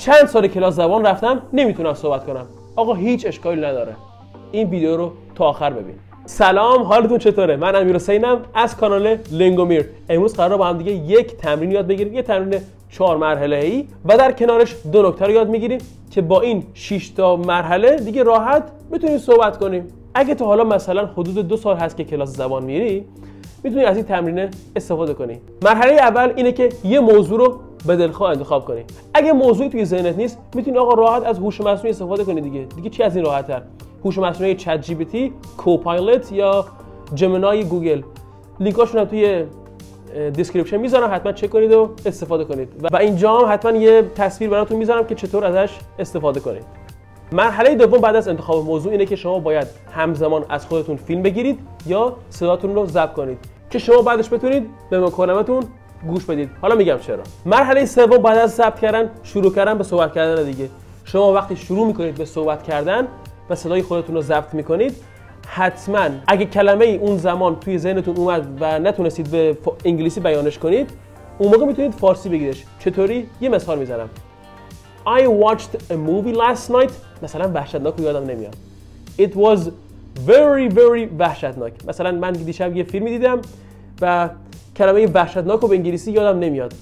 چند سال کلاس زبان رفتم نمیتونم صحبت کنم. آقا هیچ اشکالی نداره، این ویدیو رو تا آخر ببین. سلام، حالتون چطوره؟ من امیرحسینم از کانال لنگومیر. امروز قراره با هم دیگه یک تمرین یاد بگیریم، یه تمرین 4 مرحله‌ای و در کنارش 2 نکته رو یاد میگیریم که با این 6 تا مرحله دیگه راحت میتونیم صحبت کنیم. اگه تا حالا مثلا حدود 2 سال هست که کلاس زبان میری، میتونی از این تمرین استفاده کنی. مرحله اول اینه که یه موضوع رو به دلخواه انتخاب کنی. اگه موضوعی توی ذهنت نیست، میتونی آقا راحت از هوش مصنوعی استفاده کنی دیگه چی از این راحت‌تر؟ هوش مصنوعی چت جی پی تی، کوپایلوت یا جمینای گوگل. لینکاشون هم توی دیسکریپشن میذارم، حتما چک کنید و استفاده کنید. و اینجا هم حتما یه تصویر براتون میذارم که چطور ازش استفاده کنید. مرحله دوم بعد از انتخاب موضوع اینه که شما باید همزمان از خودتون فیلم بگیرید یا صداتون رو ضبط کنید که شما بعدش بتونید به مکالمتون گوش بدید. حالا میگم چرا. مرحله سوم بعد از ضبط کردن شروع کردن به صحبت کردن دیگه. شما وقتی شروع میکنید به صحبت کردن و صدای خودتون رو ضبط میکنید، حتما اگه کلمه ای اون زمان توی ذهنتون اومد و نتونستید به انگلیسی بیانش کنید، اون موقع میتونید فارسی بگیرش. چطوری؟ یه مثال میزنم. I watched a movie last night. مثلا وحشتناک رو یادم نمیاد. It was very وحشتناک. مثلا من دیشب یه فیلمی دیدم و کلمه وحشتناک رو به انگلیسی یادم نمیاد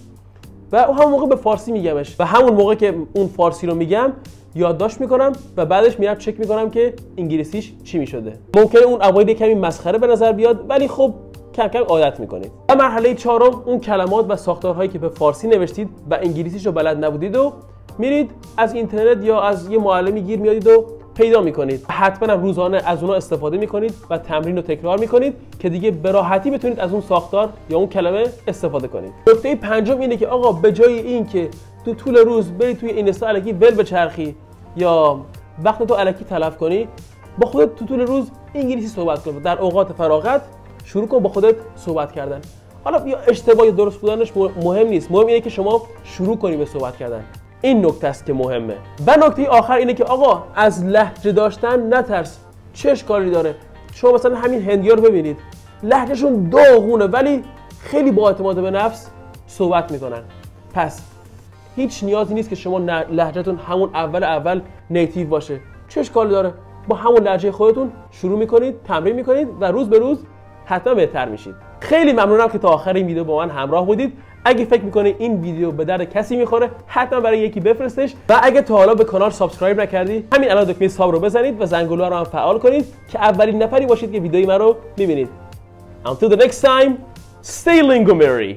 و همون موقع به فارسی میگمش و همون موقع که اون فارسی رو میگم یادداشت میکنم و بعدش میرم چک میکنم که انگلیسیش چی میشده. ممکنه اون اوایل کمی مسخره به نظر بیاد، ولی خب کم کم عادت میکنید. و مرحله چهارم اون کلمات و ساختارهایی که به فارسی نوشتید و انگلیسیش رو بلد نبودید و میرید از اینترنت یا از یه معلمی گیر میادید و پیدا میکنید. حتما هم روزانه از اونها استفاده میکنید و تمرین رو تکرار میکنید که دیگه به راحتی بتونید از اون ساختار یا اون کلمه استفاده کنید. نکته پنجم اینه که آقا به جای این که تو طول روز بری توی اینستا الکی ول بچرخی یا وقت تو الکی تلف کنی، با خودت تو طول روز انگلیسی صحبت کن. در اوقات فراغت شروع کن با خودت صحبت کردن. حالا یا اشتباه یا درست بودنش مهم نیست، مهم اینه که شما شروع کنی به صحبت کردن. این نکته است که مهمه. و نکته آخر اینه که آقا از لهجه داشتن نترس. چه اشکالی داره؟ شما مثلا همین هندی‌ها رو ببینید، لهجهشون داغونه ولی خیلی با اعتماد به نفس صحبت میکنن. پس هیچ نیازی نیست که شما لهجهتون همون اول نیتیو باشه. چه اشکالی داره؟ با همون لهجه خودتون شروع میکنید، تمرین میکنید و روز به روز حتما بهتر میشید. خیلی ممنونم که تا آخر این ویدیو با من همراه بودید. اگه فکر میکنی این ویدیو به درد کسی میخوره، حتما برای یکی بفرستش. و اگه تا حالا به کانال سابسکرایب نکردی، همین الان دکمه ساب رو بزنید و زنگوله رو هم فعال کنید که اولین نفری باشید که ویدیوی من رو میبینید. Until the next time, stay Lingomary.